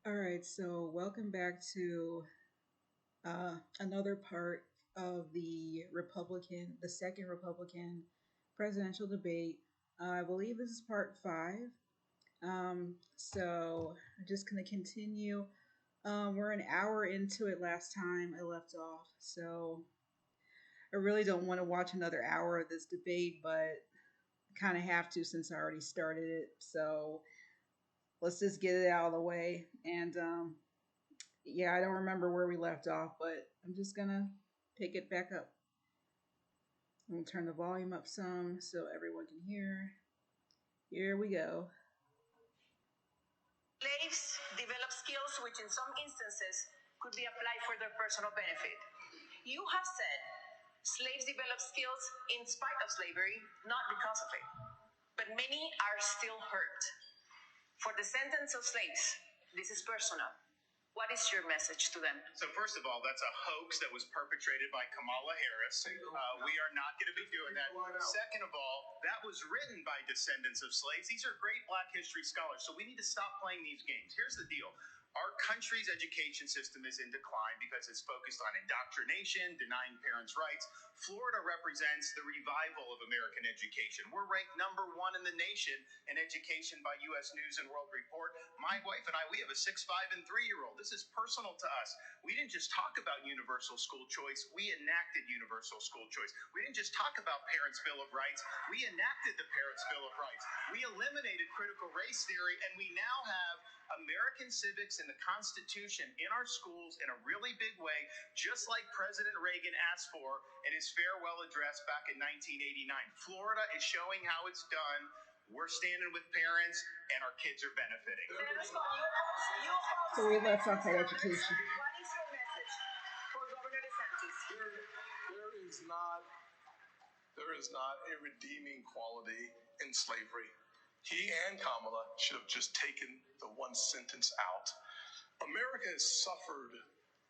All right, so welcome back to another part of the second Republican presidential debate. I believe this is part five. So I'm just going to continue. We're an hour into it last time I left off, so I really don't want to watch another hour of this debate, but kind of have to since I already started it. So let's just get it out of the way. And yeah, I don't remember where we left off, but I'm just gonna pick it back up. I'm gonna turn the volume up some so everyone can hear. Here we go. Slaves develop skills which, in some instances, could be applied for their personal benefit. You have said slaves develop skills in spite of slavery, not because of it. But many are still hurt. For descendants of slaves, this is personal. What is your message to them? So first of all, that's a hoax that was perpetrated by Kamala Harris. We are not going to be doing that. Second of all, that was written by descendants of slaves. These are great Black history scholars, so we need to stop playing these games. Here's the deal. Our country's education system is in decline because it's focused on indoctrination, denying parents' rights. Florida represents the revival of American education. We're ranked number one in the nation in education by U.S. News and World Report. My wife and I, we have a 6, 5, and 3-year-old. This is personal to us. We didn't just talk about universal school choice. We enacted universal school choice. We didn't just talk about Parents' Bill of Rights. We enacted the Parents' Bill of Rights. We eliminated critical race theory, and we now have American civics and the Constitution in our schools in a really big way, just like President Reagan asked for in his farewell address back in 1989. Florida is showing how it's done. We're standing with parents, and our kids are benefiting. So we left off at education. What is your message for Governor DeSantis? There is not a redeeming quality in slavery. He and Kamala should have just taken the one sentence out. America has suffered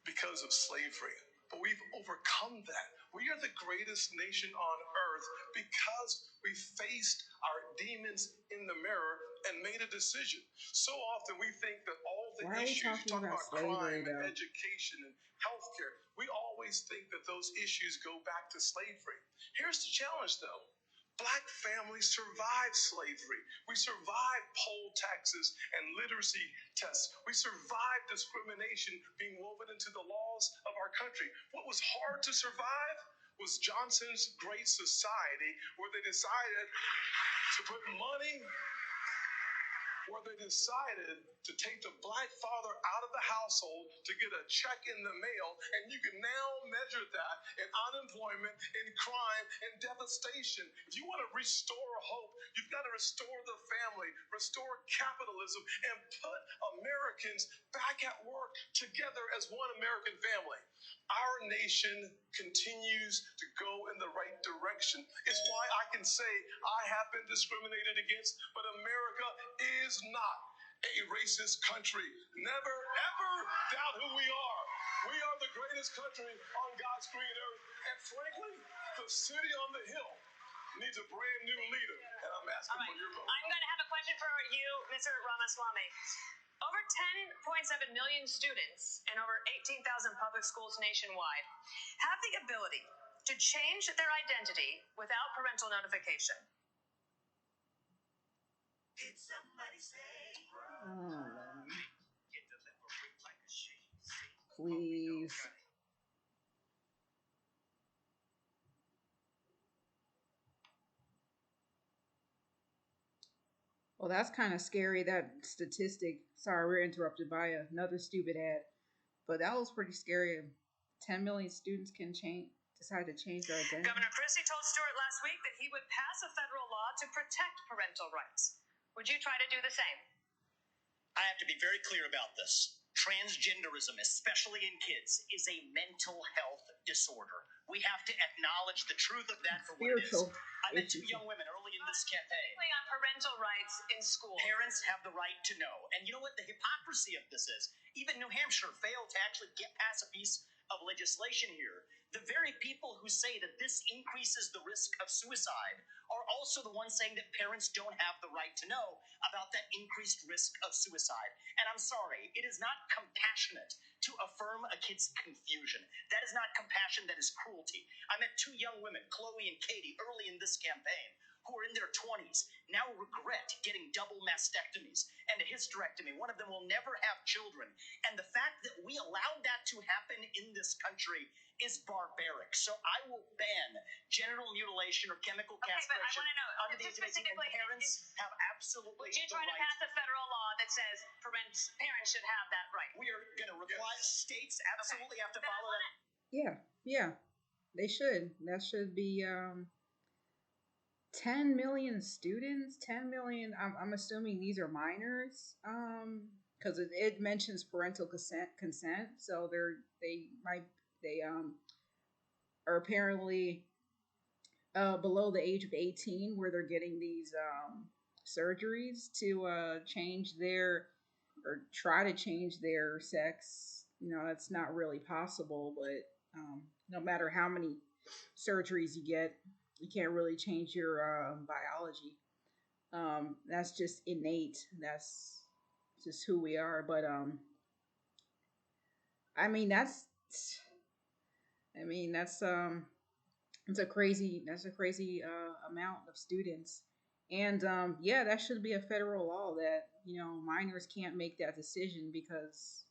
because of slavery, but we've overcome that. We are the greatest nation on earth because we faced our demons in the mirror and made a decision. So often we think that all the Why are we issues, you talking talk about about slavery, crime and though? education and healthcare, we always think that those issues go back to slavery. Here's the challenge, though. Black families survived slavery. We survived poll taxes and literacy tests. We survived discrimination being woven into the laws of our country. What was hard to survive was Johnson's Great Society, where they decided to put money, where they decided to take the Black father out of the household to get a check in the mail, and you can now measure that in unemployment, in crime, in devastation. If you want to restore hope, you've got to restore the family, restore capitalism, and put Americans back at work together as one American family. Our nation continues to go in the right direction. It's why I can say I have been discriminated against, but America is not a racist country. Never, ever doubt who we are. We are the greatest country on God's green earth. And frankly, the city on the hill needs a brand new leader. And I'm asking for your vote. I'm going to have a question for you, Mr. Ramaswamy. Over 10.7 million students in over 18,000 public schools nationwide have the ability to change their identity without parental notification. Did somebody say? Please. Well, that's kind of scary, that statistic. Sorry, we're interrupted by another stupid ad. But that was pretty scary. 10 million students can decide to change their identity. Governor Christie told Stewart last week that he would pass a federal law to protect parental rights. Would you try to do the same? I have to be very clear about this. Transgenderism, especially in kids, is a mental health disorder. We have to acknowledge the truth of that for what it is. Spiritual I met 2 issue. young women early in this campaign. On parental rights in school. Parents have the right to know. And you know what the hypocrisy of this is? Even New Hampshire failed to actually get past a piece of legislation here The very people who say that this increases the risk of suicide are also the ones saying that parents don't have the right to know about that increased risk of suicide. And I'm sorry, it is not compassionate to affirm a kid's confusion. That is not compassion, that is cruelty. I met two young women, Chloe and Katie, early in this campaign, who are in their 20s, now regret getting double mastectomies and a hysterectomy. One of them will never have children. And the fact that we allowed that to happen in this country is barbaric. So I will ban genital mutilation or chemical Okay, but I castration want to know, under the just age of 18, and specifically, parents have absolutely would you the try to right. pass a federal law that says parents should have that right? We are going to require states absolutely have to Then I follow that. Yeah, yeah, they should. That should be 10 million students. 10 million. I'm assuming these are minors. Because it mentions parental consent, so they are apparently below the age of 18 where they're getting these surgeries to change their or try to change their sex. You know, that's not really possible, but no matter how many surgeries you get, you can't really change your biology. That's just innate. That's just who we are. But I mean, I mean, that's a crazy amount of students, and yeah, that should be a federal law that minors can't make that decision because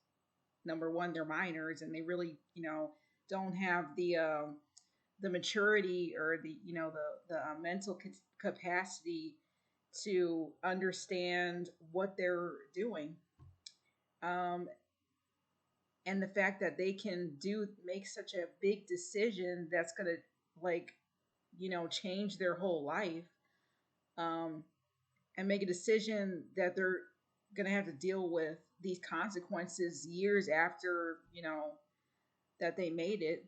number one, they're minors and they really don't have the maturity or the mental capacity to understand what they're doing. Um, and the fact that they can make such a big decision that's gonna like change their whole life, um, and make a decision that they're gonna have to deal with these consequences years after that they made it,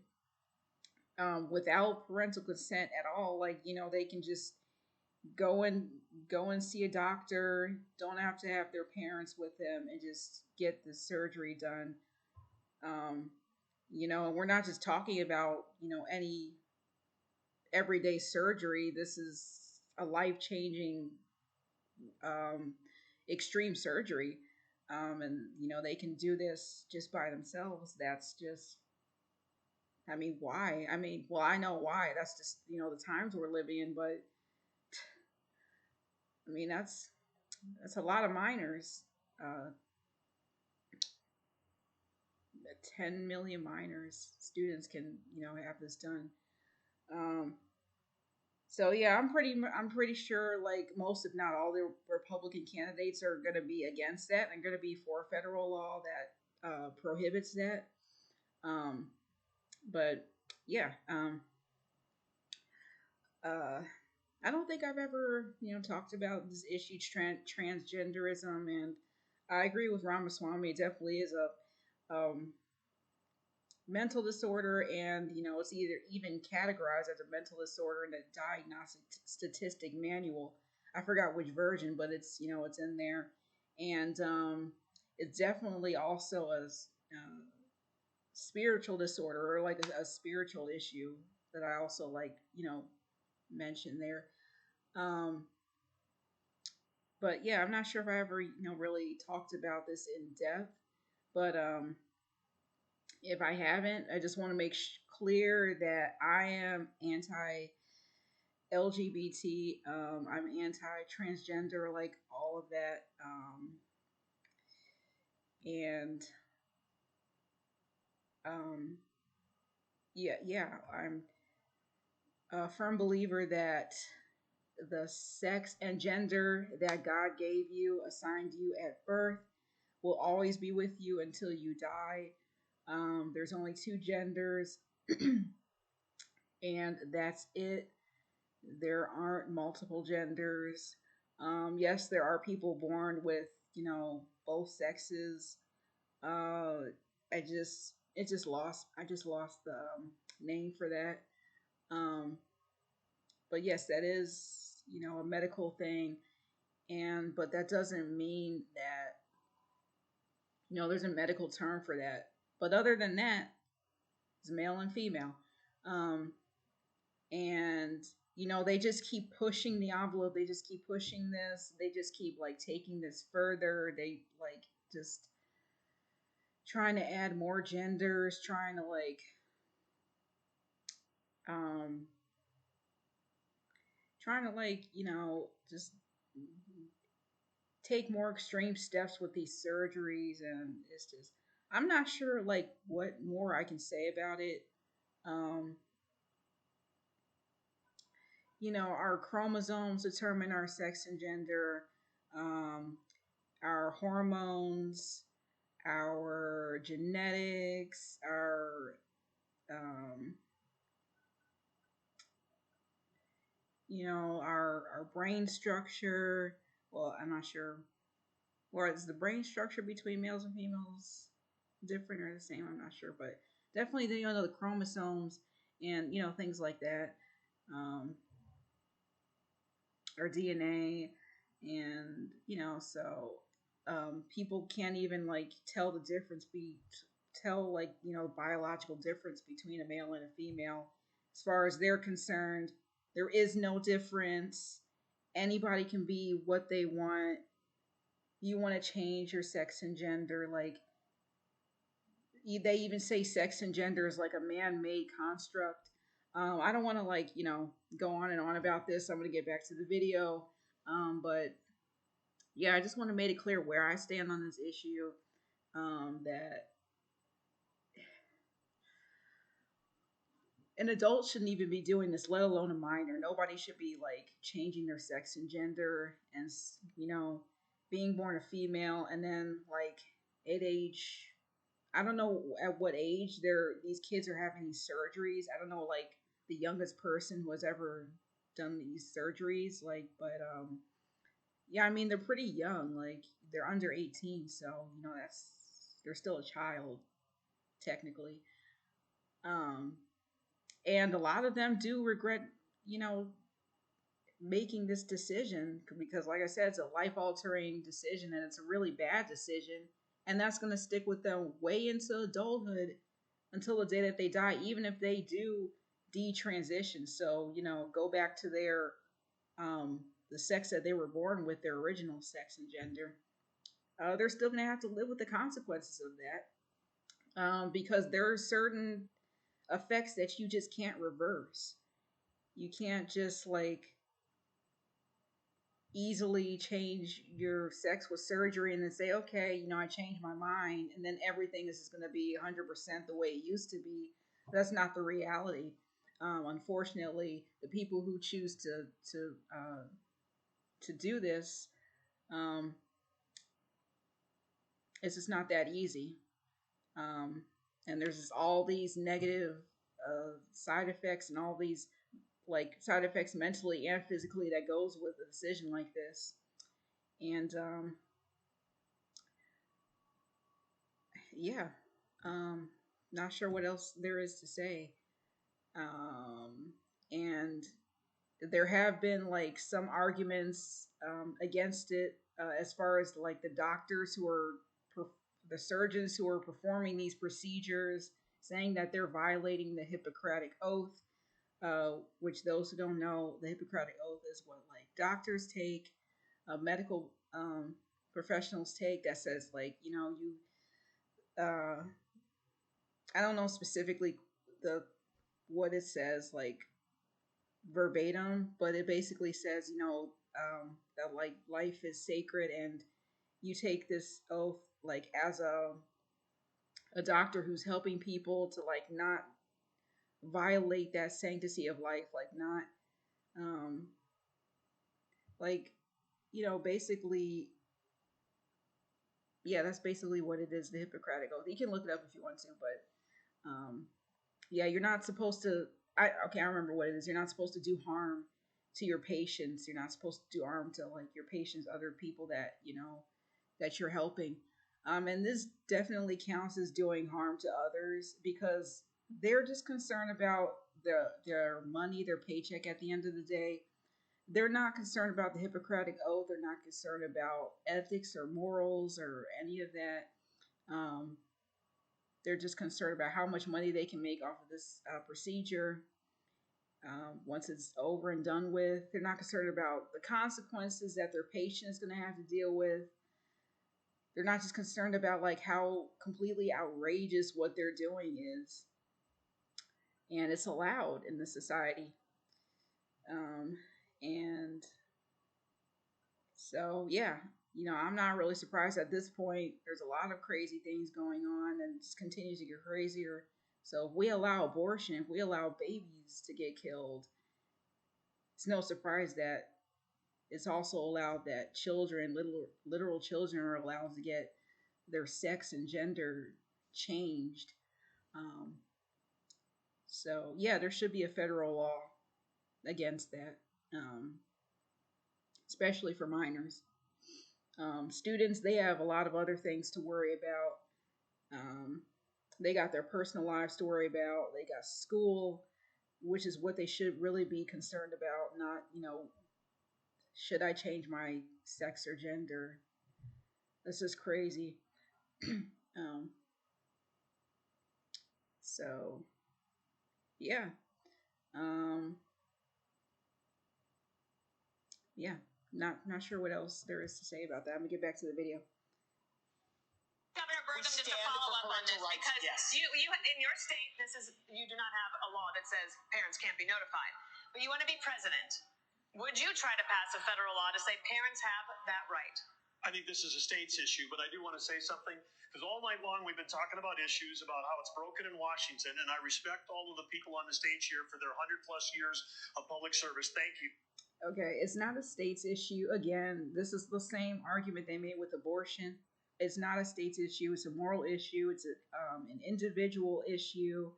without parental consent at all. Like they can just go and see a doctor, don't have to have their parents with them, and just get the surgery done. um, and we're not just talking about any everyday surgery. This is a life changing, um, extreme surgery, and they can do this just by themselves. That's just, I mean, why? I mean, well, I know why. That's just the times we're living in. But I mean, that's a lot of minors. Uh, 10 million minors students can have this done. Um, so yeah, I'm pretty sure like most, if not all, the Republican candidates are going to be against that and going to be for a federal law that prohibits that. Um, but yeah, uh, I don't think I've ever talked about this issue, transgenderism, and I agree with Ramaswamy. It definitely is a mental disorder, and it's either even categorized as a mental disorder in the diagnostic statistic manual. I forgot which version, but it's in there. And it's definitely also a spiritual disorder, or like a spiritual issue that I also like mention there. um but yeah, I'm not sure if I ever really talked about this in depth, but if I haven't, I just want to make clear that I am anti LGBT. I'm anti transgender, like all of that. And um, yeah, I'm a firm believer that the sex and gender that God gave you, assigned you at birth, will always be with you until you die. There's only two genders, and that's it. There aren't multiple genders. Yes, there are people born with, both sexes. I just lost. I just lost the name for that. Um, but yes, that is, a medical thing, and but that doesn't mean that there's a medical term for that. But other than that, it's male and female. Um, and they just keep pushing the envelope. They just keep pushing this. They just keep like taking this further. They like just trying to add more genders, trying to like um trying to like just take more extreme steps with these surgeries. And it's just, I'm not sure like what more I can say about it. um our chromosomes determine our sex and gender. um our hormones, our genetics, um our brain structure. Well, I'm not sure. Or is the brain structure between males and females different or the same? I'm not sure, but definitely the chromosomes and things like that, um, or DNA, and so people can't even like tell the difference tell like biological difference between a male and a female. As far as they're concerned, there is no difference. Anybody can be what they want. You want to change your sex and gender, like they even say sex and gender is like a man-made construct. I don't want to like go on and on about this. I'm going to get back to the video, but yeah, I just want to make it clear where I stand on this issue. That an adult shouldn't even be doing this, let alone a minor. Nobody should be like changing their sex and gender and being born a female and then like at age, I don't know at what age these kids are having these surgeries. I don't know like the youngest person who has ever done these surgeries, like, but yeah, I mean they're pretty young, like they're under 18, so that's, they're still a child technically. Um and a lot of them do regret, you know, making this decision because like I said, it's a life altering decision and it's a really bad decision, and that's going to stick with them way into adulthood until the day that they die, even if they do detransition. So, go back to their the sex that they were born with, their original sex and gender. They're still going to have to live with the consequences of that, because there are certain effects that you just can't reverse. You can't just like easily change your sex with surgery and then say, okay, I changed my mind, and then everything is just going to be 100% the way it used to be. That's not the reality. Unfortunately, the people who choose to do this, um, it's just not that easy. Um, and there's just all these negative side effects and all these like side effects mentally and physically that goes with a decision like this. And yeah, um, not sure what else there is to say. And there have been like some arguments against it, as far as like the doctors who are the surgeons who are performing these procedures, saying that they're violating the Hippocratic Oath. Which those who don't know, the Hippocratic Oath is what like doctors take, medical professionals take, that says like you uh, I don't know specifically the what it says like verbatim, but it basically says that like life is sacred, and you take this oath like as a doctor who's helping people to like not violate that sanctity of life, like not um like basically, yeah, that's basically what it is, the Hippocratic Oath. You can look it up if you want to, but yeah, you're not supposed to. I remember what it is. You're not supposed to do harm to your patients. You're not supposed to do harm to like your patients, other people that that you're helping. And this definitely counts as doing harm to others because they're just concerned about their money, their paycheck at the end of the day. They're not concerned about the Hippocratic Oath. They're not concerned about ethics or morals or any of that. Um, They're just concerned about how much money they can make off of this procedure. Once it's over and done with, they're not concerned about the consequences that their patient is going to have to deal with. They're not just concerned about like how completely outrageous what they're doing is, and it's allowed in the society. And so, yeah, I'm not really surprised at this point. There's a lot of crazy things going on, and it just continues to get crazier. So, if we allow abortion, if we allow babies to get killed, it's no surprise that it's also allowed that children, literal children, are allowed to get their sex and gender changed. Um, so, yeah, there should be a federal law against that, especially for minors. Students, they have a lot of other things to worry about. They got their personal lives to worry about. They got school, which is what they should really be concerned about. Not, should I change my sex or gender? This is crazy. um, so, yeah. Um, yeah. Not sure what else there is to say about that. I'm gonna get back to the video. Governor Burgum, just to follow up on this, because you in your state, you do not have a law that says parents can't be notified, but you want to be president. Would you try to pass a federal law to say parents have that right? I think this is a state's issue, but I do want to say something, because all night long we've been talking about issues about how it's broken in Washington, and I respect all of the people on the stage here for their 100+ years of public service. Thank you. Okay, it's not a state's issue. Again, this is the same argument they made with abortion. It's not a state's issue. It's a moral issue. It's an individual issue.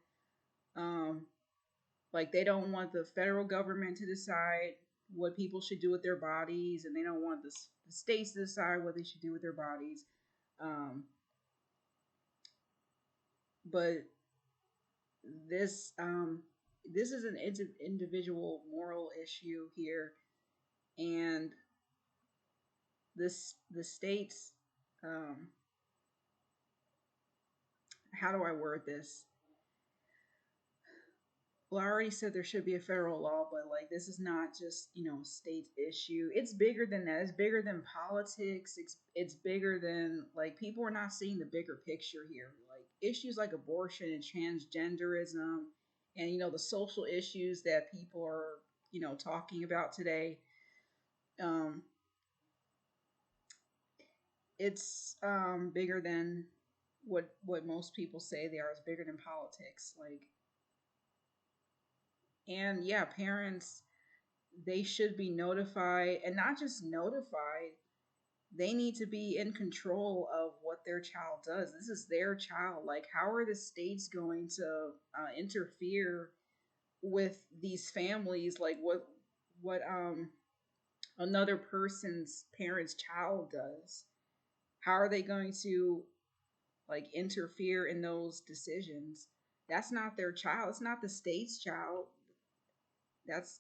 Like they don't want the federal government to decide what people should do with their bodies, and they don't want the states to decide what they should do with their bodies. But this is an individual moral issue here, and the states. How do I word this? Well, I already said there should be a federal law, but like this is not just a state issue. It's bigger than that. It's bigger than politics. It's bigger than like people are not seeing the bigger picture here. Like issues like abortion and transgenderism, and the social issues that people are talking about today. It's bigger than what most people say they are. It's bigger than politics. Like. And yeah, parents, they should be notified, and not just notified, they need to be in control of what their child does. This is their child. Like, how are the states going to interfere with these families? Like, what another person's parent's child does? How are they going to like interfere in those decisions? That's not their child. It's not the state's child. That's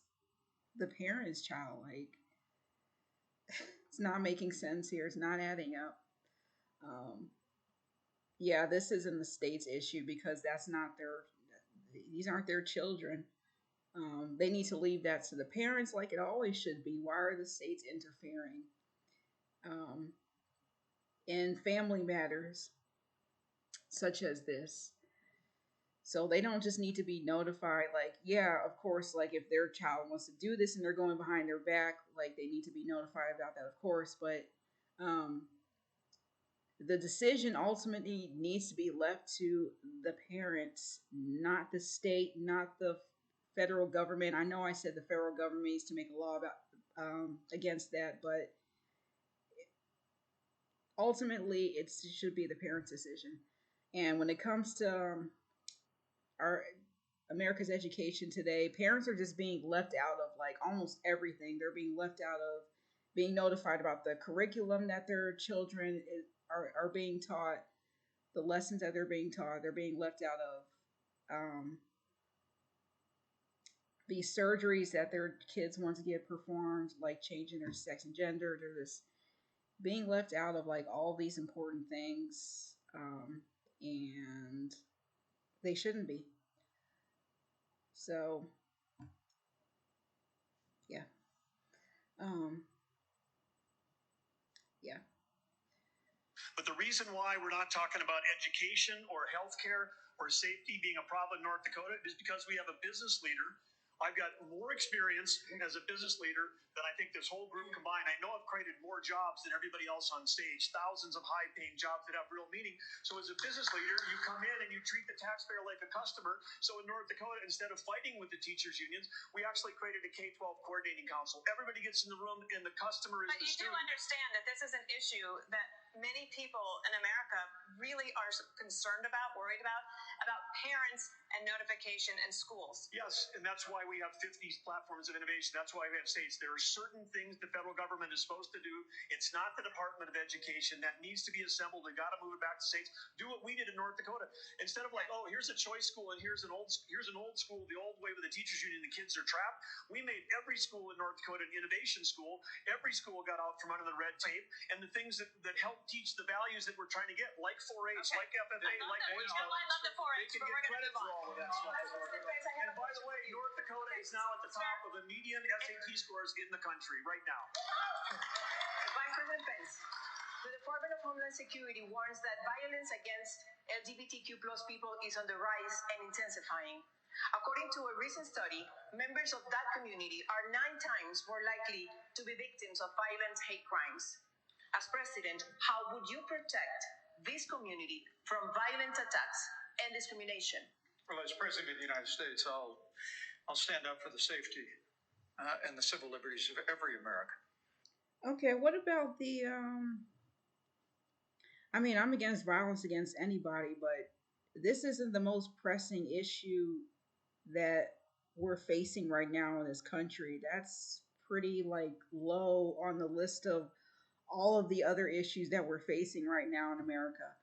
the parent's child. Like, it's not making sense here. It's not adding up. Yeah, this isn't the state's issue because these aren't their children. They need to leave that to the parents like it always should be. Why are the states interfering in family matters such as this? So they don't just need to be notified, like, yeah, of course, like if their child wants to do this and they're going behind their back, like they need to be notified about that, of course. But the decision ultimately needs to be left to the parents, not the state, not the federal government. I know I said the federal government needs to make a law about against that, but ultimately it should be the parents' decision. And when it comes to our America's education today, parents are just being left out of like almost everything. They're being left out of being notified about the curriculum that their children are being taught, the lessons that they're being taught. They're being left out of these surgeries that their kids want to get performed, like changing their sex and gender. They're just being left out of like all these important things. and they shouldn't be. So, yeah. Um, yeah. But the reason why we're not talking about education or healthcare or safety being a problem in North Dakota is because we have a business leader. I've got more experience as a business leader than I think this whole group combined. I know I've created more jobs than everybody else on stage, thousands of high-paying jobs that have real meaning. So as a business leader, you come in and you treat the taxpayer like a customer. So in North Dakota, instead of fighting with the teachers' unions, we actually created a K-12 coordinating council. Everybody gets in the room and the customer is But the you do student. understand that this is an issue that many people in America really are concerned about, worried about parents and notification in schools. Yes, and that's why we have 50 platforms of innovation. That's why we have states. There are certain things the federal government is supposed to do. It's not the Department of Education that needs to be assembled. We got to move it back to states. Do what we did in North Dakota. Instead of like, oh, here's a choice school and here's an old school, the old way with the teachers union, the kids are trapped. We made every school in North Dakota an innovation school. Every school got out from under the red tape, and the things that help teach the values that we're trying to get, like 4-H, like FFA, like Boy Scouts. I love the 4-H, They can but get we're going to credit move for on. all of that stuff. And by the way, North Dakota is now at the top of the median SAT scores in the country right now. Vice President Pence, the Department of Homeland Security warns that violence against LGBTQ plus people is on the rise and intensifying. According to a recent study, members of that community are 9 times more likely to be victims of violent hate crimes. As president, how would you protect this community from violent attacks and discrimination? Well, as President of the United States, I'll stand up for the safety and the civil liberties of every American. Okay, what about the I mean, I'm against violence against anybody, but this isn't the most pressing issue that we're facing right now in this country. That's pretty like low on the list of all of the other issues that we're facing right now in America.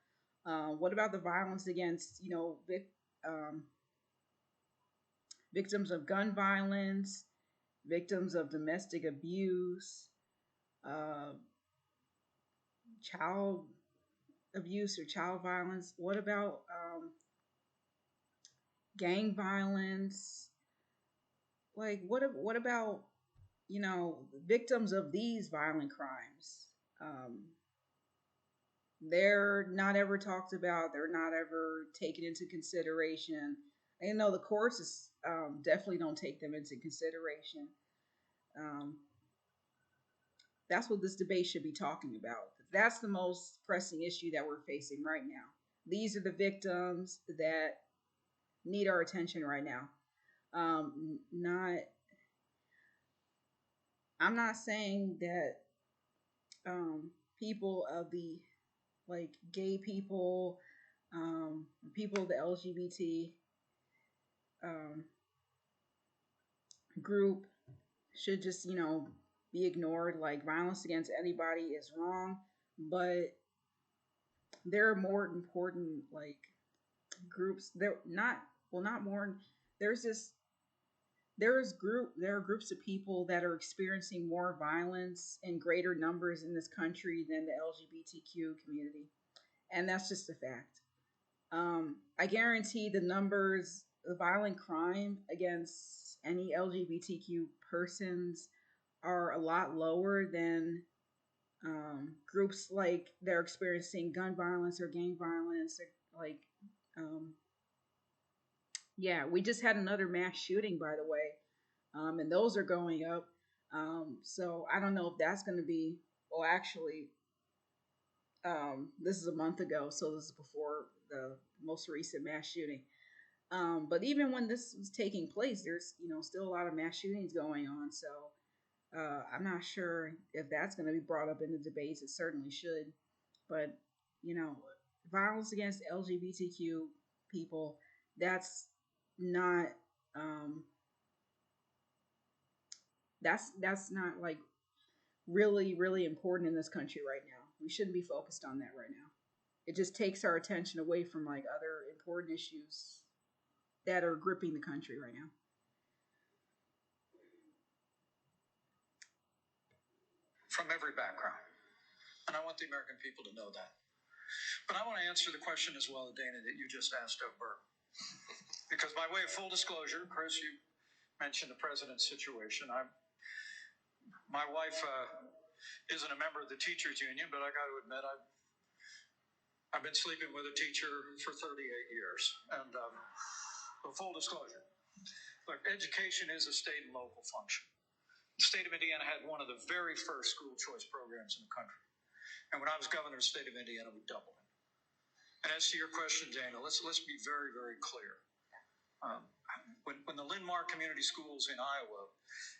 What about the violence against, victims of gun violence, victims of domestic abuse, uh, child abuse or child violence? What about gang violence? Like, what about victims of these violent crimes? They're not ever talked about. They're not ever taken into consideration. And the courts definitely don't take them into consideration. That's what this debate should be talking about. That's the most pressing issue that we're facing right now. These are the victims that need our attention right now. I'm not saying that people of the like gay people, people of the LGBT group should just be ignored. Like, violence against anybody is wrong, but there are more important like groups. There are groups of people that are experiencing more violence in greater numbers in this country than the LGBTQ community, and that's just a fact. I guarantee the numbers of violent crime against any LGBTQ persons are a lot lower than groups like they're experiencing gun violence or gang violence. Or like, yeah, we just had another mass shooting, by the way, and those are going up. So I don't know if that's going to be. Well, actually, this is a month ago, so this is before the most recent mass shooting. But even when this was taking place, there's still a lot of mass shootings going on. So I'm not sure if that's going to be brought up in the debates. It certainly should. But violence against LGBTQ people, that's not that's not like really, really important in this country right now. We shouldn't be focused on that right now. It just takes our attention away from like other important issues that are gripping the country right now. From every background. And I want the American people to know that. But I want to answer the question as well, Dana, that you just asked of Burke. Because by way of full disclosure, Chris, you mentioned the president's situation. My wife isn't a member of the teachers union, but I got to admit I've been sleeping with a teacher for 38 years. And full disclosure, look, education is a state and local function. The state of Indiana had one of the very first school choice programs in the country. And when I was governor of the state of Indiana, we doubled it. And as to your question, Dana, let's be very, very clear. When the Linn-Mar Community Schools in Iowa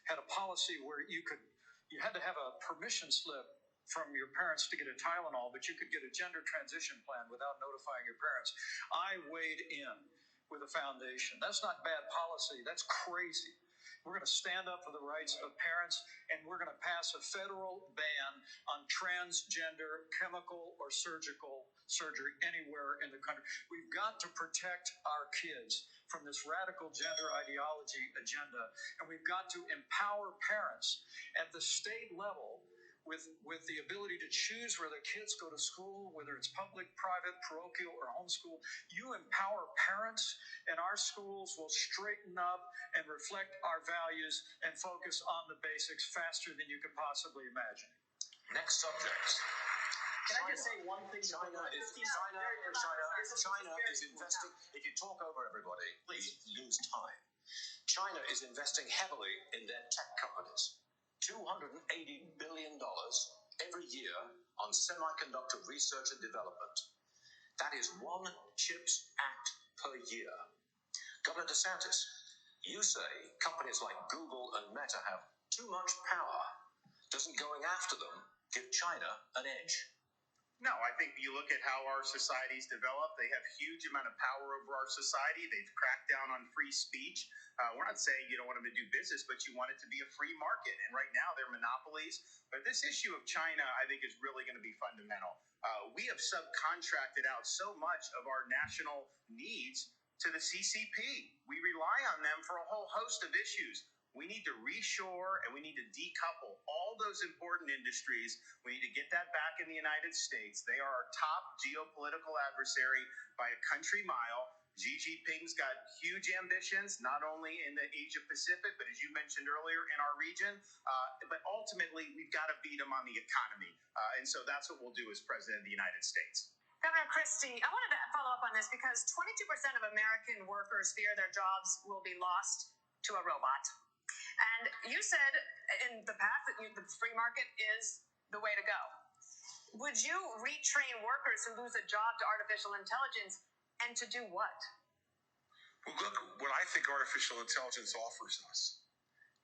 had a policy where you had to have a permission slip from your parents to get a Tylenol, but you could get a gender transition plan without notifying your parents, I weighed in with a foundation. That's not bad policy. That's crazy. We're going to stand up for the rights of parents, and we're going to pass a federal ban on transgender chemical or surgical surgery anywhere in the country. We've got to protect our kids from this radical gender ideology agenda, and we've got to empower parents at the state level with the ability to choose where their kids go to school, whether it's public, private, parochial, or homeschool. You empower parents, and our schools will straighten up and reflect our values and focus on the basics faster than you could possibly imagine. Next subject. Can I just say one thing? China is investing. If you talk over everybody, please lose time. China is investing heavily in their tech companies. $280 billion every year on semiconductor research and development. That is one CHIPS Act per year. Governor DeSantis, you say companies like Google and Meta have too much power. Doesn't going after them give China an edge? No, I think you look at how our societies develop, they have huge amount of power over our society. They've cracked down on free speech. We're not saying you don't want them to do business, but you want it to be a free market. And right now they're monopolies. But this issue of China, I think, is really going to be fundamental. We have subcontracted out so much of our national needs to the CCP. We rely on them for a whole host of issues. We need to reshore and we need to decouple all those important industries. We need to get that back in the United States. They are our top geopolitical adversary by a country mile. Xi Jinping's got huge ambitions, not only in the Asia Pacific, but as you mentioned earlier, in our region. But ultimately, we've got to beat them on the economy. And so that's what we'll do as President of the United States. Governor Christie, I wanted to follow up on this because 22% of American workers fear their jobs will be lost to a robot. And you said in the past that the free market is the way to go. Would you retrain workers who lose a job to artificial intelligence, and to do what? Well, look, what I think artificial intelligence offers us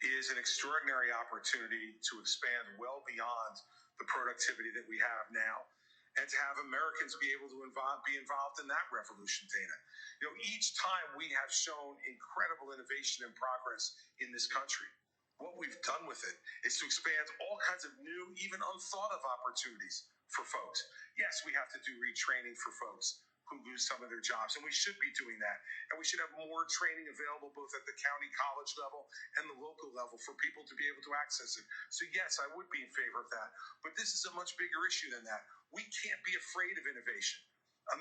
is an extraordinary opportunity to expand well beyond the productivity that we have now, and to have Americans be able to be involved in that revolution, Dana. You know, each time we have shown incredible innovation and progress in this country. What we've done with it is to expand all kinds of new, even unthought of opportunities for folks. Yes, we have to do retraining for folks who lose some of their jobs, and we should be doing that. And we should have more training available both at the county college level and the local level for people to be able to access it. So yes, I would be in favor of that. But this is a much bigger issue than that. We can't be afraid of innovation.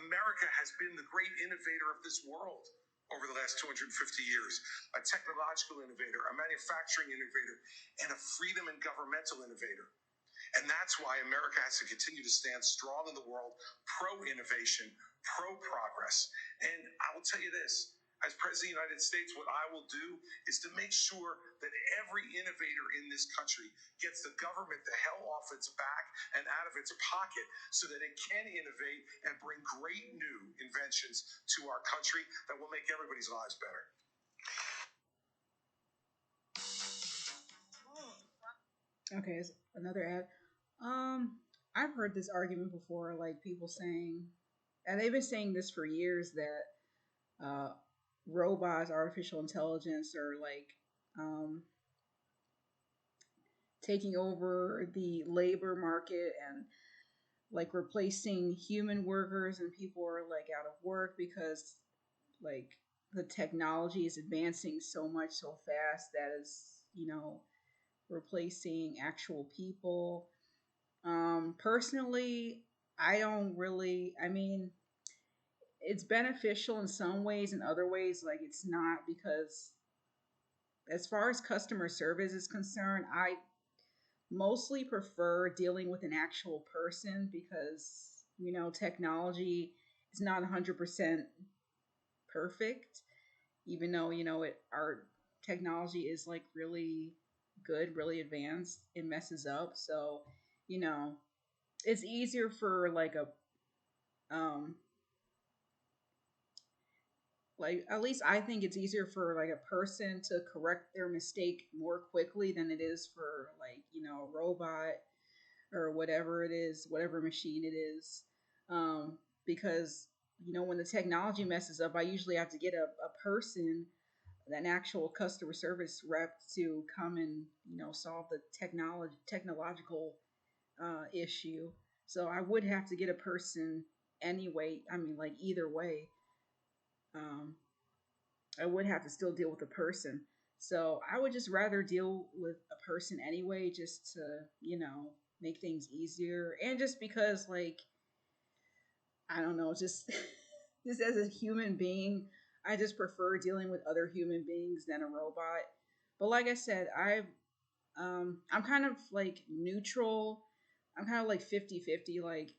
America has been the great innovator of this world over the last 250 years, a technological innovator, a manufacturing innovator, and a freedom and governmental innovator. And that's why America has to continue to stand strong in the world, pro-innovation, pro-progress. And I will tell you this, as President of the United States, what I will do is to make sure that every innovator in this country gets the government the hell off its back and out of its pocket so that it can innovate and bring great new inventions to our country that will make everybody's lives better. Okay, another ad. I've heard this argument before, like people saying, and they've been saying this for years, that robots, artificial intelligence are like taking over the labor market and like replacing human workers, and people are like out of work because like the technology is advancing so much so fast that is, you know, replacing actual people. Personally, I don't really, I mean, it's beneficial in some ways, in other ways, like it's not, because as far as customer service is concerned, I mostly prefer dealing with an actual person because, technology is not 100% perfect, even though, our technology is like really good, really advanced, it messes up. So, you know, it's easier for um, like at least I think it's easier for like a person to correct their mistake more quickly than it is for like, a robot or whatever it is, whatever machine it is. Because, when the technology messes up, I usually have to get a person, an actual customer service rep to come and, solve the technological issue. So I would have to get a person anyway. I mean, like either way, um, I would have to still deal with a person. So I would just rather deal with a person anyway, just to, make things easier. And just because, like, I don't know, just just as a human being, I just prefer dealing with other human beings than a robot. But like I said, I'm kind of like neutral. I'm kind of like 50-50. Like,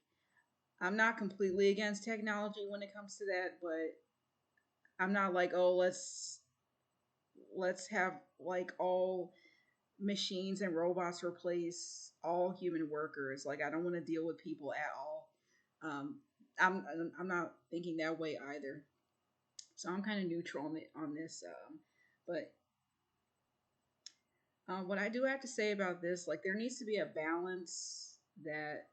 I'm not completely against technology when it comes to that, but I'm not like, oh, let's have like all machines and robots replace all human workers. Like, I don't want to deal with people at all. Um, I'm not thinking that way either. So I'm kind of neutral on this. But what I do have to say about this, like, there needs to be a balance that,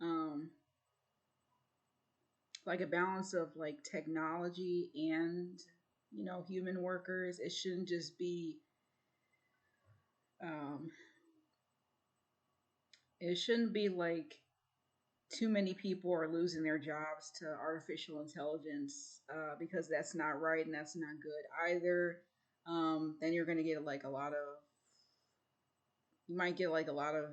um, like a balance of like technology and, human workers. It shouldn't just be, um, it shouldn't be like too many people are losing their jobs to artificial intelligence, because that's not right and that's not good either. Then you're going to get like you might get like a lot of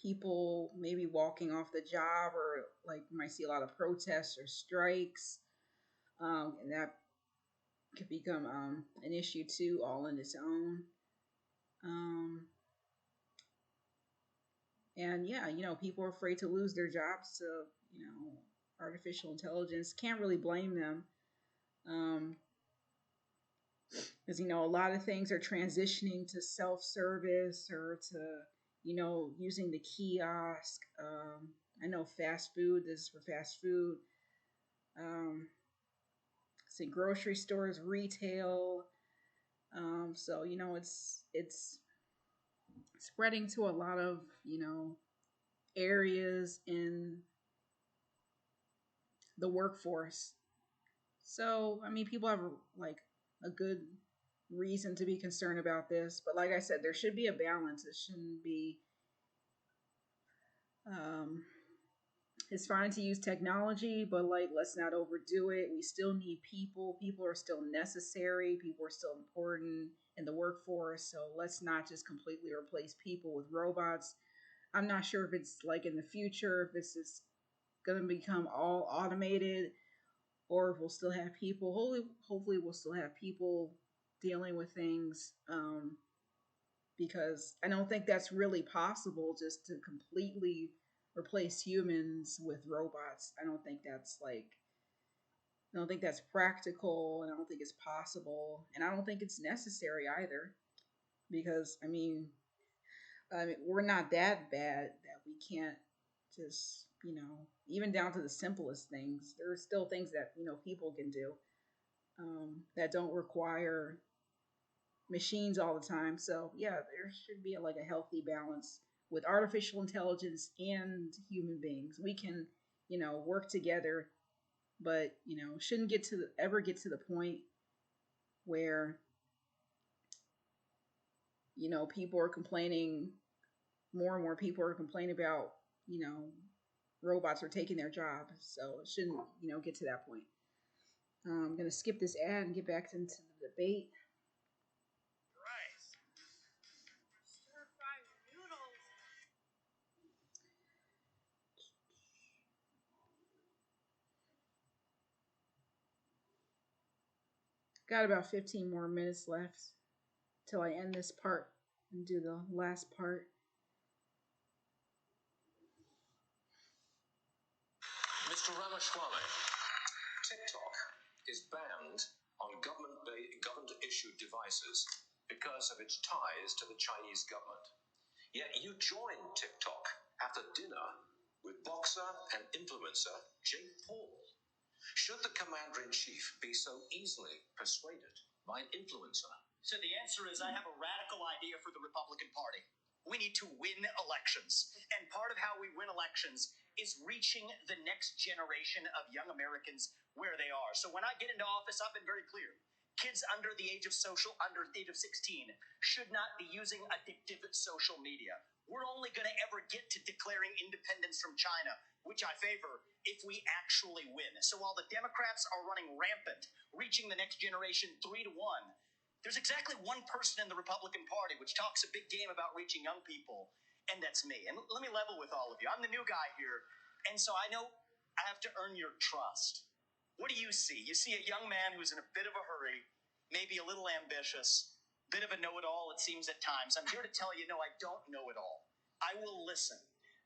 people maybe walking off the job, or like you might see a lot of protests or strikes. And that could become an issue too, all in its own. Um, and yeah, people are afraid to lose their jobs to, artificial intelligence. Can't really blame them. Um, because, a lot of things are transitioning to self-service, or to, using the kiosk. I know fast food, this is for fast food. Um, say grocery stores, retail. So, it's spreading to a lot of, areas in the workforce. So, I mean, people have like a good reason to be concerned about this, but like I said, there should be a balance. It shouldn't be, um, it's fine to use technology, but like, let's not overdo it. We still need people. People are still necessary. People are still important in the workforce. So let's not just completely replace people with robots. I'm not sure if it's like in the future, if this is going to become all automated, or if we'll still have people. Hopefully we'll still have people dealing with things, because I don't think that's really possible, just to completely replace humans with robots. I don't think that's practical, and I don't think it's possible, and I don't think it's necessary either. Because I mean, we're not that bad that we can't just, even down to the simplest things. There are still things that, people can do, that don't require machines all the time. So yeah, there should be like a healthy balance with artificial intelligence and human beings. We can, work together, but, shouldn't ever get to the point where, people are complaining, more and more people are complaining about, you know, robots are taking their job. So it shouldn't, get to that point. I'm going to skip this ad and get back into the debate. Got about 15 more minutes left till I end this part and do the last part. Mr. Ramaswamy, TikTok is banned on government-issued devices because of its ties to the Chinese government. Yet you joined TikTok after dinner with boxer and influencer Jake Paul. Should the commander-in-chief be so easily persuaded by an influencer? So the answer is I have a radical idea for the Republican Party. We need to win elections. And part of how we win elections is reaching the next generation of young Americans where they are. So when I get into office, I've been very clear. Kids under the age of 16, should not be using addictive social media. We're only going to ever get to declaring independence from China, which I favor, if we actually win. So while the Democrats are running rampant, reaching the next generation 3-1, there's exactly one person in the Republican Party which talks a big game about reaching young people, and that's me. And let me level with all of you. I'm the new guy here, and so I know I have to earn your trust. What do you see? You see a young man who's in a bit of a hurry, maybe a little ambitious, bit of a know-it-all, it seems at times. I'm here to tell you, no, I don't know it all. I will listen.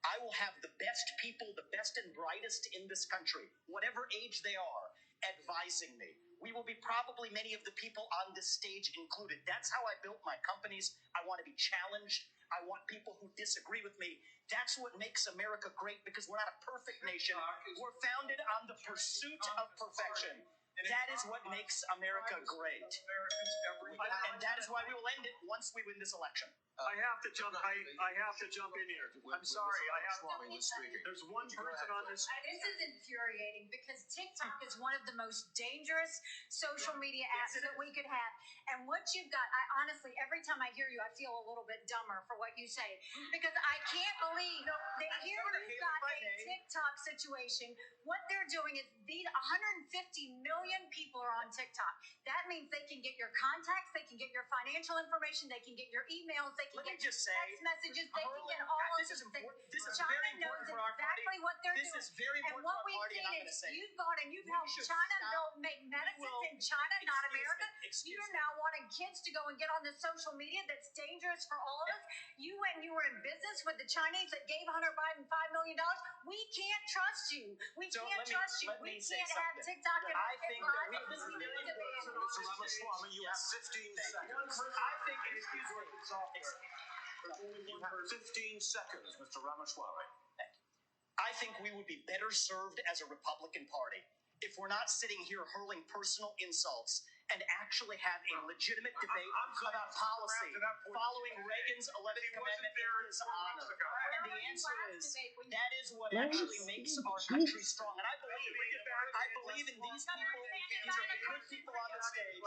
I will have the best people, the best and brightest in this country, whatever age they are, advising me. We will be probably many of the people on this stage included. That's how I built my companies. I want to be challenged. I want people who disagree with me. That's what makes America great, because we're not a perfect nation. We're founded on the pursuit of perfection. That is what makes America great. And that is why we will end it once we win this election. I have to jump. I have to jump in here. I'm sorry. There's one person on this. This is infuriating because TikTok is one of the most dangerous social media apps that we could have. And what you've got, I honestly, every time I hear you, I feel a little bit dumber for what you say, because I can't believe that here you've got a TikTok situation. What they're doing is these 150 million people are on TikTok. That means they can get your contacts, they can get your financial information, they can get your emails, they can get text messages, they can get all of these things. This is China very important knows for our party. exactly what they're This doing. is very And important what for our we've party, and I'm seen going to is say it. you've gone and you've helped China make medicines in China, not America. You're now wanting kids to go and get on the social media that's dangerous for all of us. You went and you were in business with the Chinese that gave Hunter Biden $5 million. We can't trust you. We can't trust you. We can't have TikTok in our lives. This is We very need to ban it. Mr. Ramaswamy, you have 15 seconds. I think, excuse me. You have 15 seconds, Mr. Ramaswamy. I think we would be better served as a Republican Party if we're not sitting here hurling personal insults and actually have a legitimate debate about policy following Reagan's 11th Amendment in his honor. And the answer is, that is what actually makes our country strong. And I believe in these people. These are good people on the stage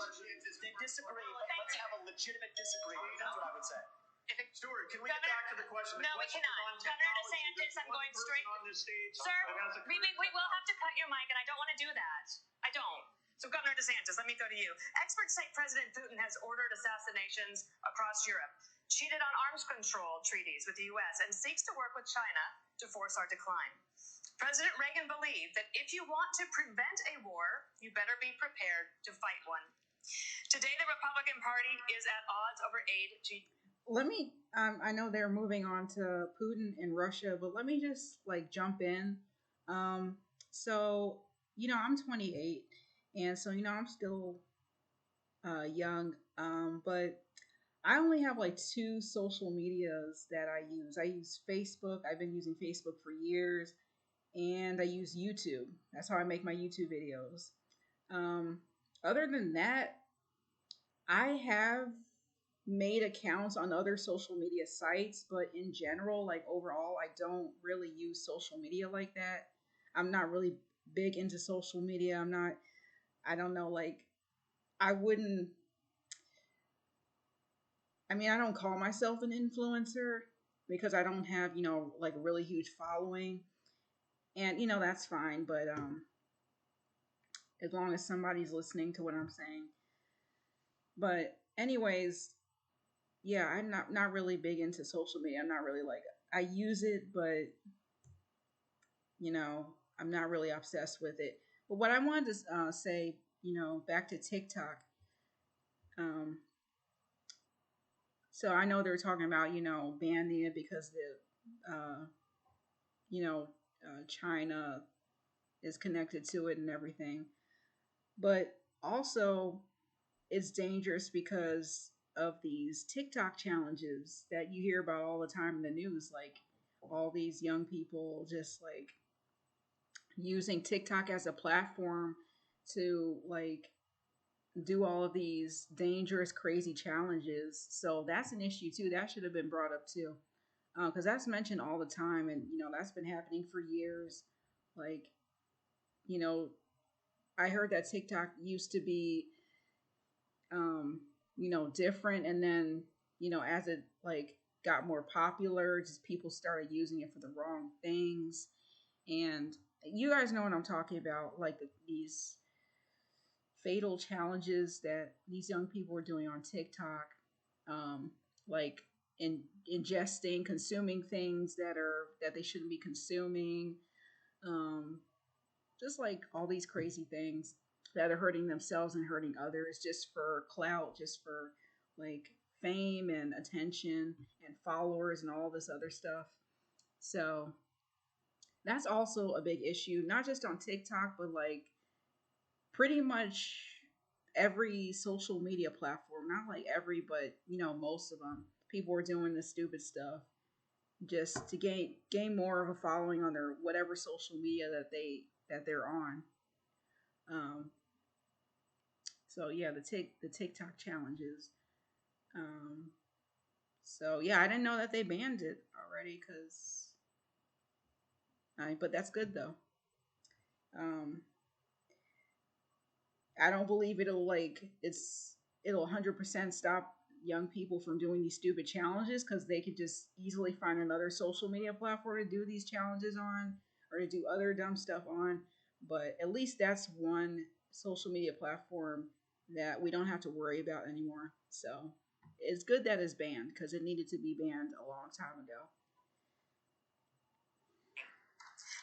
that disagree, but let's have a legitimate disagreement. That's what I would say. Stuart, can we get back to the question? No, we cannot. Governor DeSantis, I'm going straight. On this stage Sir, we will have to cut your mic, and I don't want to do that. I don't. So, Governor DeSantis, let me go to you. Experts say President Putin has ordered assassinations across Europe, cheated on arms control treaties with the U.S., and seeks to work with China to force our decline. President Reagan believed that if you want to prevent a war, you better be prepared to fight one. Today, the Republican Party is at odds over aid to... Let me, I know they're moving on to Putin and Russia, but let me just like jump in. So, I'm 28, and so, I'm still young, but I only have like 2 social medias that I use. I use Facebook. I've been using Facebook for years, and I use YouTube. That's how I make my YouTube videos. Other than that, I have made accounts on other social media sites, but in general, like overall, I don't really use social media like that. I'm not really big into social media. I don't know, like, I don't call myself an influencer because I don't have, like a really huge following. And, that's fine, but as long as somebody's listening to what I'm saying. But anyways, yeah, I'm not really big into social media. I'm not really like, I use it, but, I'm not really obsessed with it. But what I wanted to say, back to TikTok, Um, so I know they're talking about, banning it because you know, China is connected to it and everything. But also, it's dangerous because of these TikTok challenges that you hear about all the time in the news. Like all these young people just like using TikTok as a platform to like do all of these dangerous, crazy challenges. So that's an issue too. That should have been brought up too, because that's mentioned all the time, and that's been happening for years. Like, you know, I heard that TikTok used to be, different, and then as it like got more popular, just people started using it for the wrong things, and you guys know what I'm talking about, like these fatal challenges that these young people are doing on TikTok, like ingesting, consuming things that they shouldn't be consuming, just like all these crazy things that are hurting themselves and hurting others just for clout, just for like fame and attention and followers and all this other stuff. So that's also a big issue, not just on TikTok, but like pretty much every social media platform. Not like every, but most of them. People are doing this stupid stuff just to gain more of a following on their whatever social media that they're on. Um, so yeah, the TikTok challenges. Um, so yeah, I didn't know that they banned it already, but that's good though. Um, I don't believe it'll 100% stop young people from doing these stupid challenges, because they could just easily find another social media platform to do these challenges on, or to do other dumb stuff on. But at least that's one social media platform that we don't have to worry about anymore. So it's good that it's banned, because it needed to be banned a long time ago.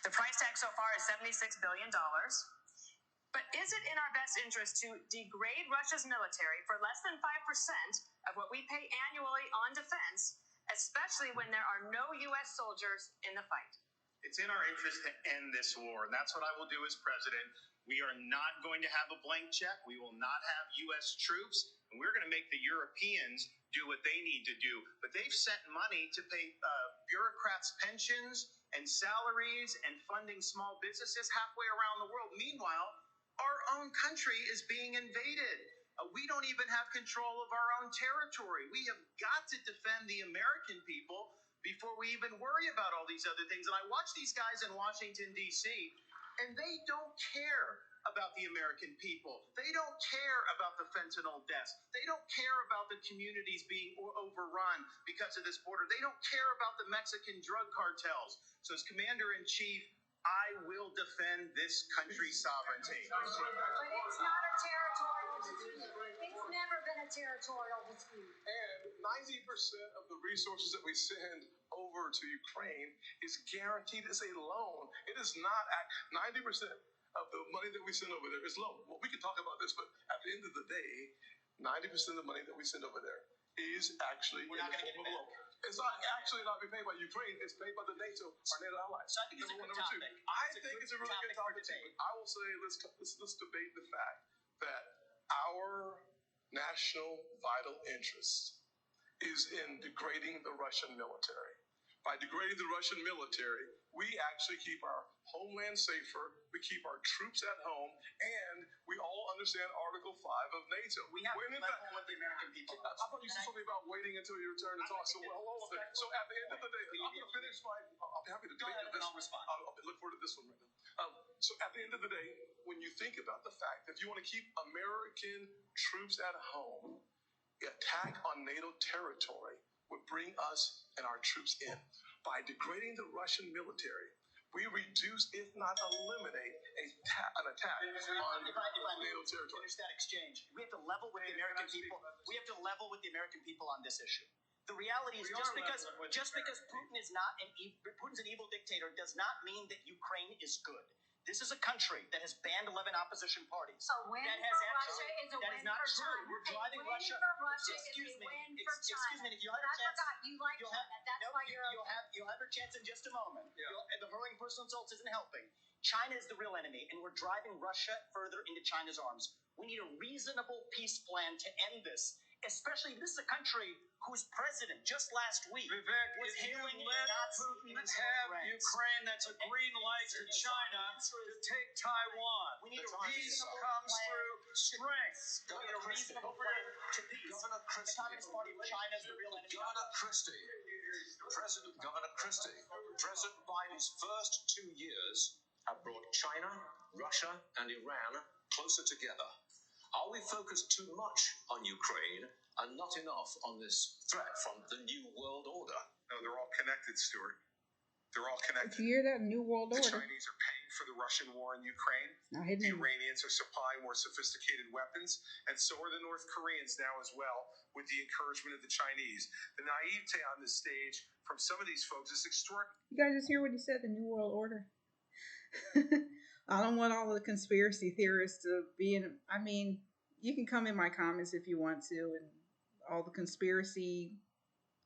The price tag so far is $76 billion. But is it in our best interest to degrade Russia's military for less than 5% of what we pay annually on defense, especially when there are no U.S. soldiers in the fight? It's in our interest to end this war, and that's what I will do as president. We are not going to have a blank check. We will not have U.S. troops, and we're going to make the Europeans do what they need to do. But they've sent money to pay bureaucrats' pensions and salaries and funding small businesses halfway around the world. Meanwhile, our own country is being invaded. We don't even have control of our own territory. We have got to defend the American people before we even worry about all these other things. And I watch these guys in Washington, D.C., and they don't care about the American people. They don't care about the fentanyl deaths. They don't care about the communities being overrun because of this border. They don't care about the Mexican drug cartels. So as Commander-in-Chief, I will defend this country's sovereignty. But it's not a territorial dispute. It's never been a territorial dispute. And 90% of the resources that we send over to Ukraine is guaranteed as a loan. It is not 90% of the money that we send over there is loan. Well, we can talk about this, but at the end of the day, 90% of the money that we send over there is actually We're not going to get it back. It's not actually not being paid by Ukraine. It's paid by the NATO, our NATO allies. So I think it's a good topic. I think it's a really good topic too. But I will say, let's debate the fact that our national vital interest is in degrading the Russian military. By degrading the Russian military, we actually keep our homeland safer, we keep our troops at home, and we all understand Article 5 of NATO. We have to level with the American people. I thought you said something about waiting until your turn to talk. So hold on. So at the end of the day, I'm going to finish I'll be happy to go ahead, and I'll respond. I'll look forward to this one right now. So at the end of the day, when you think about the fact that you want to keep American troops at home, the attack on NATO territory would bring us and our troops in. By degrading the Russian military, we reduce, if not eliminate, an attack on NATO territory. Finish that exchange. We have to level with the American people. We have to level with the American people on this issue. The reality is, just because Putin's an evil dictator does not mean that Ukraine is good. This is a country that has banned 11 opposition parties. A win That for has Russia is a that win is not for true. China. We're driving a win Russia. for Russia Excuse is a me. win for China. Excuse me. If you have I a chance, forgot you like you'll China. have, That's no, why you're you'll have your chance in just a moment. And the hurling personal insults isn't helping. China is the real enemy, and we're driving Russia further into China's arms. We need a reasonable peace plan to end this. Especially, this is a country whose president just last week Vivek, was if you hailing let Nazi Putin in his have ranks. Ukraine, that's a green light to China to take Taiwan. We need a Peace reasonable comes plan through strength. We need a reasonable plan to peace. Governor The Christie. Communist Party of China is the real enemy. Governor Christie. Governor Christie. President Biden's first 2 years have brought China, Russia, and Iran closer together. Are we focused too much on Ukraine and not enough on this threat from the New World Order? No, they're all connected, Stuart. They're all Did connected. you hear that? New World The Order. Chinese are paying for the Russian war in Ukraine. Not The hidden. Iranians are supplying more sophisticated weapons, and so are the North Koreans now as well, with the encouragement of the Chinese. The naivete on this stage from some of these folks is extraordinary. You guys just hear what he said? The New World Order. I don't want all the conspiracy theorists to be in. I mean, you can come in my comments if you want to, and all the conspiracy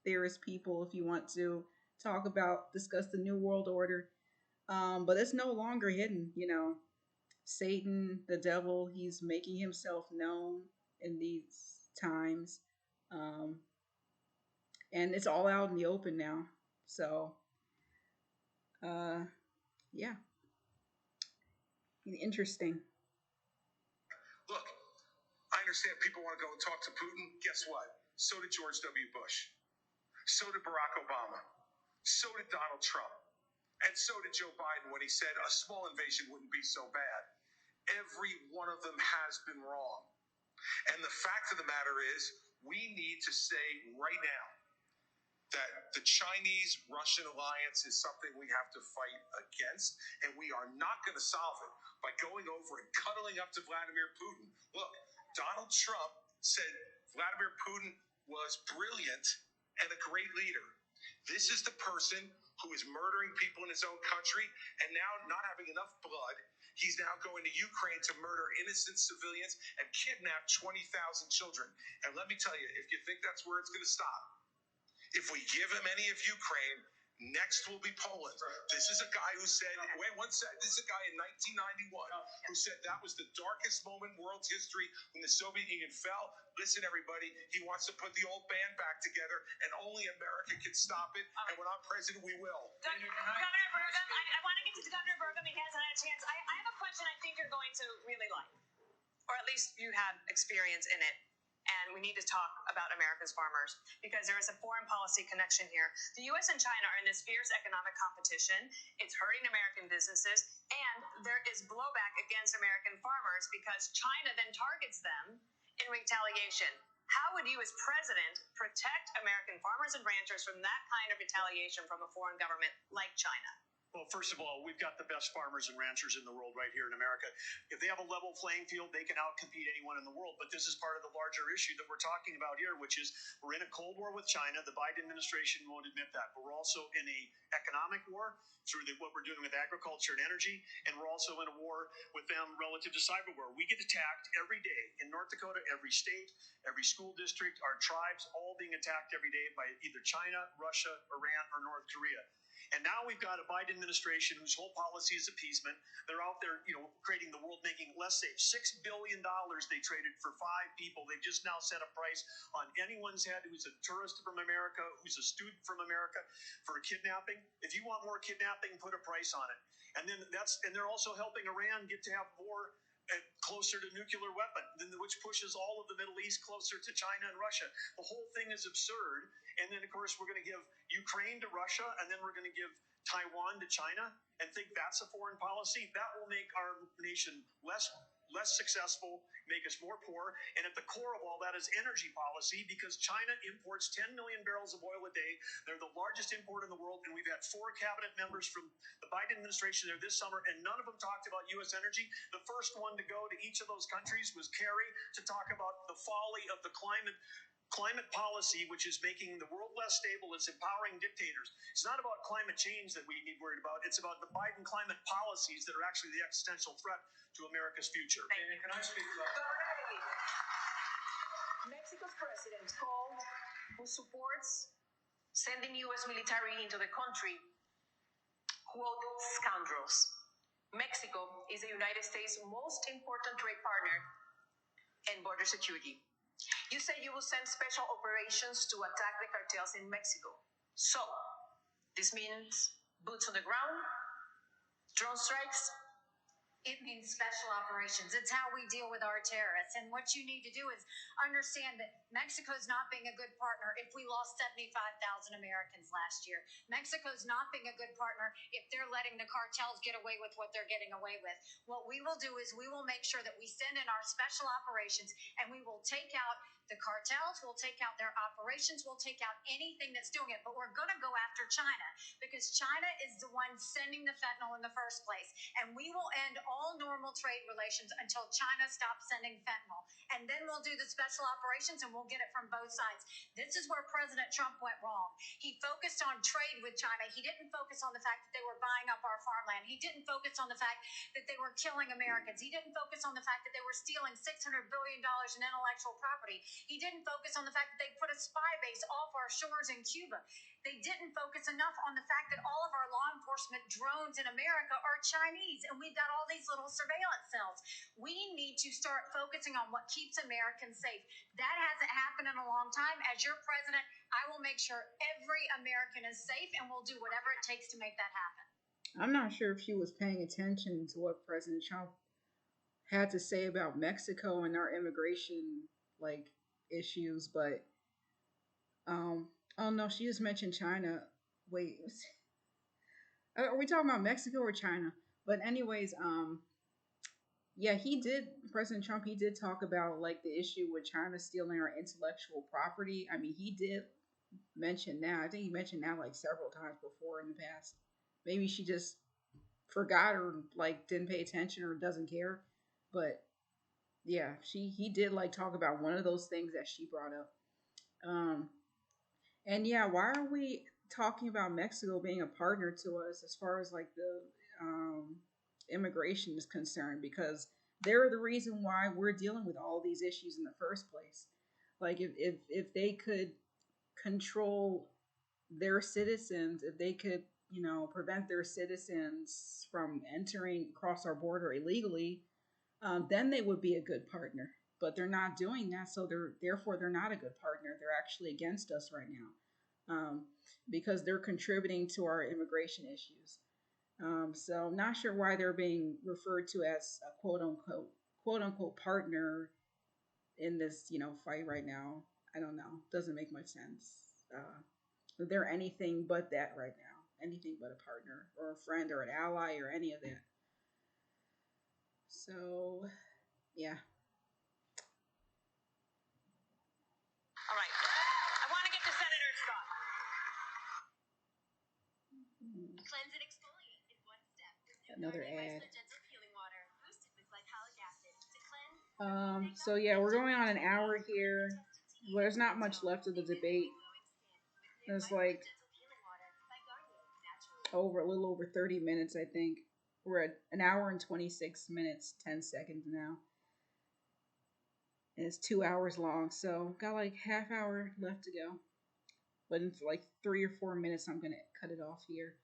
theorist people if you want to discuss the New World Order. But it's no longer hidden. You know, Satan, the devil, he's making himself known in these times, and it's all out in the open now. So, yeah. Interesting. Look, I understand people want to go and talk to Putin. Guess what? So did George W. Bush. So did Barack Obama. So did Donald Trump. And so did Joe Biden when he said a small invasion wouldn't be so bad. Every one of them has been wrong. And the fact of the matter is, we need to say right now that the Chinese-Russian alliance is something we have to fight against, and we are not going to solve it by going over and cuddling up to Vladimir Putin. Look, Donald Trump said Vladimir Putin was brilliant and a great leader. This is the person who is murdering people in his own country, and now not having enough blood, he's now going to Ukraine to murder innocent civilians and kidnap 20,000 children. And let me tell you, if you think that's where it's going to stop, if we give him any of Ukraine, next will be Poland. This is a guy who said, this is a guy in 1991 who said that was the darkest moment in world's history when the Soviet Union fell. Listen, everybody, he wants to put the old band back together, and only America can stop it. And when I'm president, we will. Governor Burgum, I want to get to Governor Burgum. He hasn't had a chance. I have a question I think you're going to really like, or at least you have experience in it. And we need to talk about America's farmers because there is a foreign policy connection here. The U.S. and China are in this fierce economic competition. It's hurting American businesses, and there is blowback against American farmers because China then targets them in retaliation. How would you, as president, protect American farmers and ranchers from that kind of retaliation from a foreign government like China? Well, first of all, we've got the best farmers and ranchers in the world right here in America. If they have a level playing field, they can outcompete anyone in the world. But this is part of the larger issue that we're talking about here, which is we're in a Cold War with China. The Biden administration won't admit that. But we're also in an economic war through what we're doing with agriculture and energy. And we're also in a war with them relative to cyber war. We get attacked every day in North Dakota, every state, every school district, our tribes, all being attacked every day by either China, Russia, Iran, or North Korea. And now we've got a Biden administration whose whole policy is appeasement. They're out there, creating the world, making it less safe. $6 billion they traded for 5 people. They've just now set a price on anyone's head who's a tourist from America, who's a student from America, for kidnapping. If you want more kidnapping, put a price on it. And then they're also helping Iran get to have more closer to nuclear weapon, which pushes all of the Middle East closer to China and Russia. The whole thing is absurd. And then, of course, we're going to give Ukraine to Russia, and then we're going to give Taiwan to China and think that's a foreign policy. That will make our nation less successful, make us more poor. And at the core of all that is energy policy, because China imports 10 million barrels of oil a day. They're the largest importer in the world, and we've had 4 cabinet members from the Biden administration there this summer, and none of them talked about U.S. energy. The first one to go to each of those countries was Kerry to talk about the folly of the climate climate policy, which is making the world less stable. It's empowering dictators. It's not about climate change that we need worried about. It's about the Biden climate policies that are actually the existential threat to America's future. Can I speak about Mexico's president called who supports sending U.S. military into the country, quote, scoundrels. Mexico is the United States' most important trade partner and border security. You say you will send special operations to attack the cartels in Mexico. So, this means boots on the ground, drone strikes. It means special operations. It's how we deal with our terrorists. And what you need to do is understand that Mexico's not being a good partner if we lost 75,000 Americans last year. Mexico's not being a good partner if they're letting the cartels get away with what they're getting away with. What we will do is we will make sure that we send in our special operations and we will take out the cartels, we'll take out their operations, we'll take out anything that's doing it. But we're going to go after China because China is the one sending the fentanyl in the first place. And we will end all normal trade relations until China stops sending fentanyl. And then we'll do the special operations and we'll get it from both sides. This is where President Trump went wrong. He focused on trade with China. He didn't focus on the fact that they were buying up our farmland. He didn't focus on the fact that they were killing Americans. He didn't focus on the fact that they were stealing $600 billion in intellectual property. He didn't focus on the fact that they put a spy base off our shores in Cuba. They didn't focus enough on the fact that all of our law enforcement drones in America are Chinese, and we've got all these little surveillance cells. We need to start focusing on what keeps Americans safe. That hasn't happened in a long time. As your president, I will make sure every American is safe, and we'll do whatever it takes to make that happen. I'm not sure if she was paying attention to what President Trump had to say about Mexico and our immigration issues, but oh no, she just mentioned China. Wait, are we talking about Mexico or China? But anyways, yeah, President Trump, he did talk about the issue with China stealing our intellectual property. I mean, he did mention that. I think he mentioned that several times before in the past. Maybe she just forgot or didn't pay attention or doesn't care. But yeah, he did talk about one of those things that she brought up. And yeah, why are we talking about Mexico being a partner to us as far as the immigration is concerned? Because they're the reason why we're dealing with all these issues in the first place. If they could control their citizens, if they could prevent their citizens from entering across our border illegally, then they would be a good partner. But they're not doing that, so therefore they're not a good partner. They're actually against us right now, because they're contributing to our immigration issues. So I'm not sure why they're being referred to as a quote unquote partner in this fight right now. I don't know. Doesn't make much sense. They're anything but that right now. Anything but a partner or a friend or an ally or any of that. So yeah. All right. I want to get to Senator Scott. Cleanse and exfoliate in one step. Another ad. Gentle healing water boosted with glycolic acid to cleanse. So yeah, we're going on an hour here. There's not much left of the debate. It's a little over 30 minutes, I think. We're at an hour and 26 minutes, 10 seconds now. And it's 2 hours long, so got half hour left to go. But in 3 or 4 minutes, I'm going to cut it off here.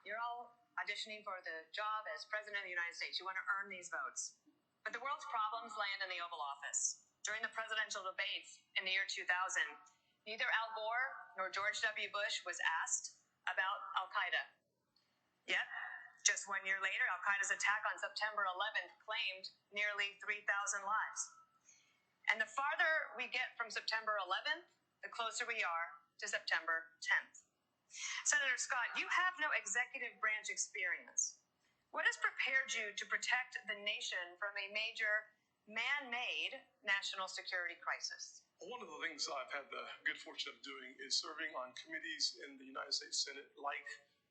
You're all auditioning for the job as President of the United States. You want to earn these votes. But the world's problems land in the Oval Office. During the presidential debates in the year 2000, neither Al Gore nor George W. Bush was asked about Al-Qaeda. Yet, just 1 year later, Al-Qaeda's attack on September 11th claimed nearly 3,000 lives. And the farther we get from September 11th, the closer we are to September 10th. Senator Scott, you have no executive branch experience. What has prepared you to protect the nation from a major man-made national security crisis? One of the things I've had the good fortune of doing is serving on committees in the United States Senate, like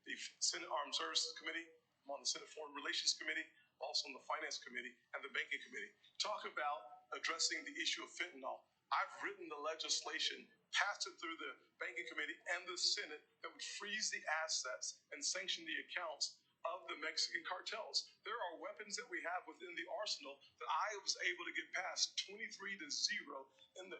the Senate Armed Services Committee. I'm on the Senate Foreign Relations Committee, also on the Finance Committee and the Banking Committee, talk about addressing the issue of fentanyl. I've written the legislation, passed it through the Banking Committee and the Senate that would freeze the assets and sanction the accounts of the Mexican cartels. There are weapons that we have within the arsenal that I was able to get past 23-0 in the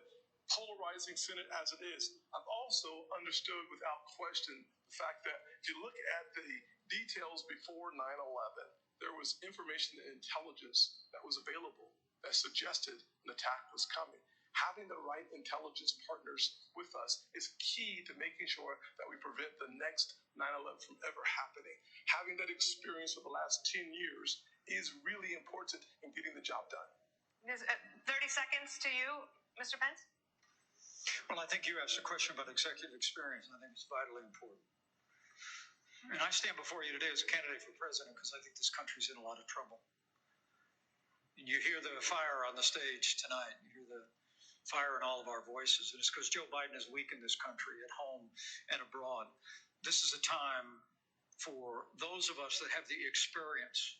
polarizing Senate as it is. I've also understood without question the fact that if you look at the details before 9/11, there was information and intelligence that was available that suggested an attack was coming. Having the right intelligence partners with us is key to making sure that we prevent the next 9/11 from ever happening. Having that experience for the last 10 years is really important in getting the job done. 30 seconds to you, Mr. Pence. Well, I think you asked a question about executive experience, and I think it's vitally important. And I stand before you today as a candidate for president because I think this country's in a lot of trouble. And you hear the fire on the stage tonight. You hear the fire in all of our voices. And it's because Joe Biden has weakened this country at home and abroad. This is a time for those of us that have the experience,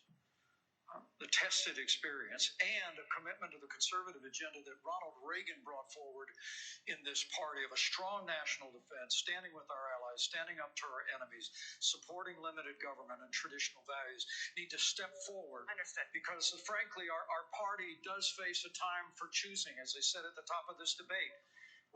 the tested experience, and a commitment to the conservative agenda that Ronald Reagan brought forward in this party of a strong national defense, standing with our allies, standing up to our enemies, supporting limited government and traditional values, need to step forward. Understood. Because frankly, our party does face a time for choosing, as I said at the top of this debate,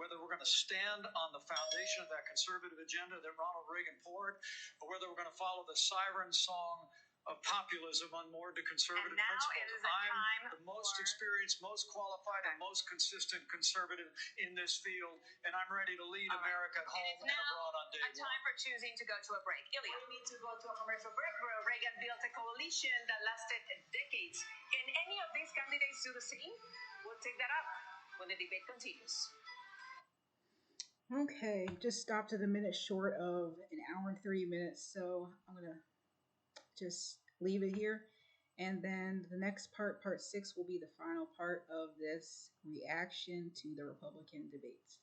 whether we're going to stand on the foundation of that conservative agenda that Ronald Reagan poured, or whether we're going to follow the siren song of populism unmoored to conservative And now principles. it is a time I'm the most experienced, most qualified, and most consistent conservative in this field, and I'm ready to lead America at home and abroad on day a time for choosing to go to a break. Ilya. We need to go to a commercial break where Reagan built a coalition that lasted decades. Can any of these candidates do the same? We'll take that up when the debate continues. Okay, just stopped at a minute short of an hour and 30 minutes, so I'm going to just leave it here. And then the next part 6, will be the final part of this reaction to the Republican debates.